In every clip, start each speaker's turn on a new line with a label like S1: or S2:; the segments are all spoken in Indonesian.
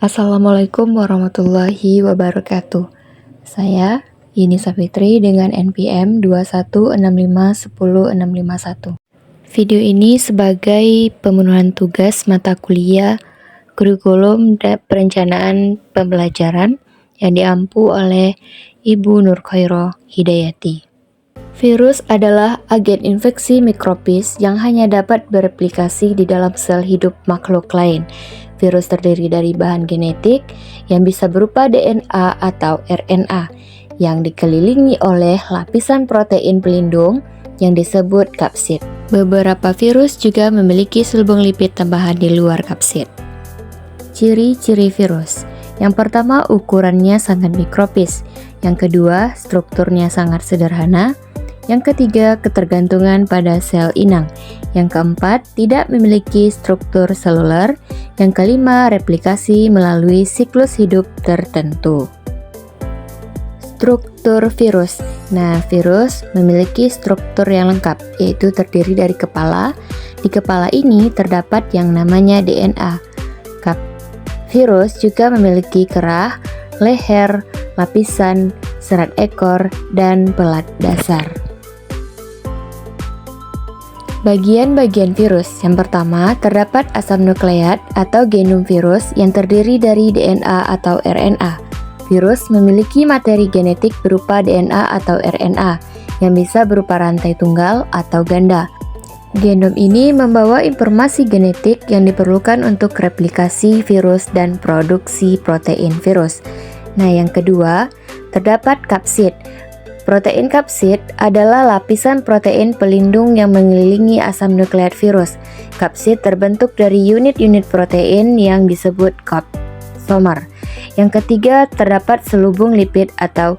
S1: Assalamualaikum warahmatullahi wabarakatuh. Saya Yuni Safitri dengan NPM 216510651. Video ini sebagai pemenuhan tugas mata kuliah kurikulum dan perencanaan pembelajaran yang diampu oleh Ibu Nur Khairah Hidayati. Virus adalah agen infeksi mikrobis yang hanya dapat bereplikasi di dalam sel hidup makhluk lain. Virus terdiri dari bahan genetik yang bisa berupa DNA atau RNA yang dikelilingi oleh lapisan protein pelindung yang disebut kapsid. Beberapa virus juga memiliki selubung lipid tambahan di luar kapsid. Ciri-ciri virus. Yang pertama, ukurannya sangat mikrobis. Yang kedua, strukturnya sangat sederhana. Yang ketiga, ketergantungan pada sel inang. Yang keempat, tidak memiliki struktur seluler. Yang kelima, replikasi melalui siklus hidup tertentu. Struktur virus. Nah, virus memiliki struktur yang lengkap, yaitu terdiri dari kepala. Di kepala ini terdapat yang namanya DNA. Virus juga memiliki kerah, leher, lapisan, serat ekor, dan pelat dasar. Bagian-bagian virus. Yang pertama, terdapat asam nukleat atau genom virus yang terdiri dari DNA atau RNA. Virus memiliki materi genetik berupa DNA atau RNA yang bisa berupa rantai tunggal atau ganda. Genom ini membawa informasi genetik yang diperlukan untuk replikasi virus dan produksi protein virus. Nah, yang kedua, terdapat kapsid. Protein kapsid adalah lapisan protein pelindung yang mengelilingi asam nukleat virus. Kapsid terbentuk dari unit-unit protein yang disebut kapsomer. Yang ketiga, terdapat selubung lipid atau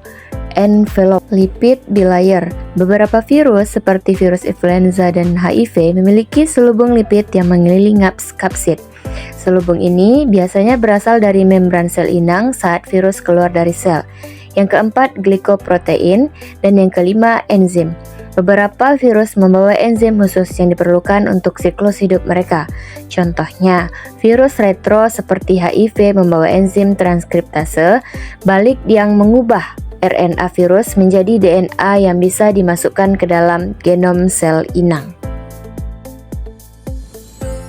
S1: envelope lipid bilayer. Beberapa virus seperti virus influenza dan HIV memiliki selubung lipid yang mengelilingi kapsid. Selubung ini biasanya berasal dari membran sel inang saat virus keluar dari sel. Yang keempat, glikoprotein, dan yang kelima, enzim. Beberapa virus membawa enzim khusus yang diperlukan untuk siklus hidup mereka. Contohnya, virus retro seperti HIV membawa enzim transkriptase balik yang mengubah RNA virus menjadi DNA yang bisa dimasukkan ke dalam genom sel inang.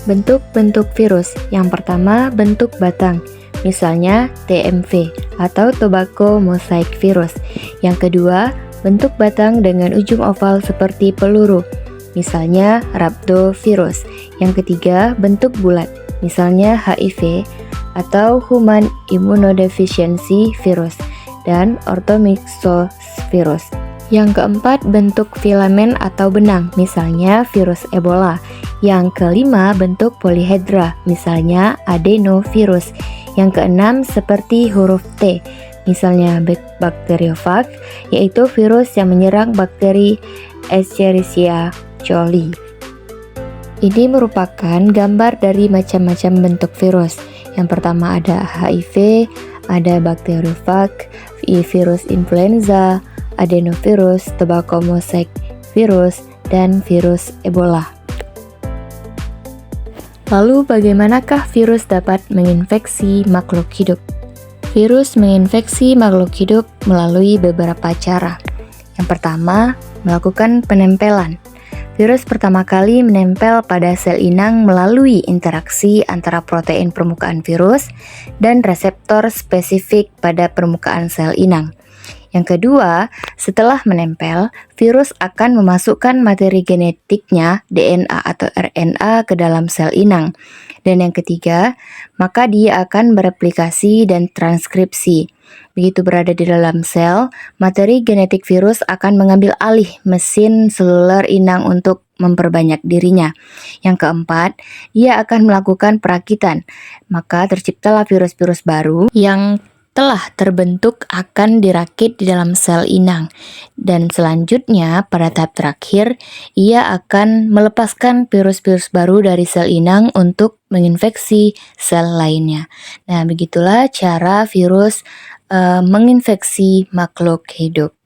S1: Bentuk-bentuk virus. Yang pertama, bentuk batang. Misalnya TMV atau tobacco mosaic virus. Yang kedua, bentuk batang dengan ujung oval seperti peluru. Misalnya rhabdovirus. Yang ketiga, bentuk bulat. Misalnya HIV atau human immunodeficiency virus dan orthomyxovirus. Yang keempat, bentuk filamen atau benang. Misalnya virus Ebola. Yang kelima, bentuk polyhedra. Misalnya adenovirus. Yang keenam, seperti huruf T, misalnya bakteriophage, yaitu virus yang menyerang bakteri Escherichia coli. Ini merupakan gambar dari macam-macam bentuk virus. Yang pertama ada HIV, ada bakteriophage, virus influenza, adenovirus, tobacco mosaic virus, dan virus Ebola. Lalu bagaimanakah virus dapat menginfeksi makhluk hidup? Virus menginfeksi makhluk hidup melalui beberapa cara. Yang pertama, melakukan penempelan. Virus pertama kali menempel pada sel inang melalui interaksi antara protein permukaan virus dan reseptor spesifik pada permukaan sel inang. Yang kedua, setelah menempel, virus akan memasukkan materi genetiknya, DNA atau RNA, ke dalam sel inang. Dan yang ketiga, maka dia akan bereplikasi dan transkripsi. Begitu berada di dalam sel, materi genetik virus akan mengambil alih mesin seluler inang untuk memperbanyak dirinya. Yang keempat, ia akan melakukan perakitan. Maka terciptalah virus-virus baru yang telah terbentuk akan dirakit di dalam sel inang. Dan selanjutnya pada tahap terakhir, ia akan melepaskan virus-virus baru dari sel inang untuk menginfeksi sel lainnya. Nah, begitulah cara virus menginfeksi makhluk hidup.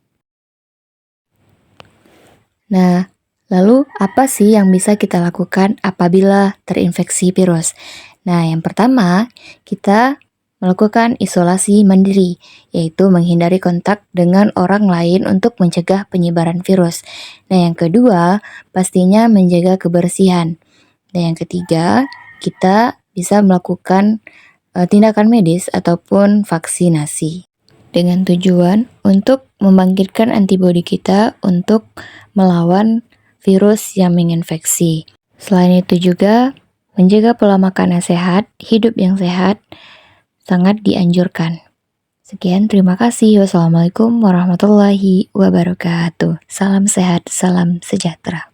S1: Nah, lalu apa sih yang bisa kita lakukan apabila terinfeksi virus? Nah, yang pertama, kita melakukan isolasi mandiri, yaitu menghindari kontak dengan orang lain untuk mencegah penyebaran virus. Nah, yang kedua, pastinya menjaga kebersihan. Dan yang ketiga, kita bisa melakukan tindakan medis ataupun vaksinasi dengan tujuan untuk membangkitkan antibodi kita untuk melawan virus yang menginfeksi. Selain itu juga, menjaga pola makan yang sehat, hidup yang sehat, sangat dianjurkan. Sekian, terima kasih. Wassalamualaikum warahmatullahi wabarakatuh. Salam sehat, salam sejahtera.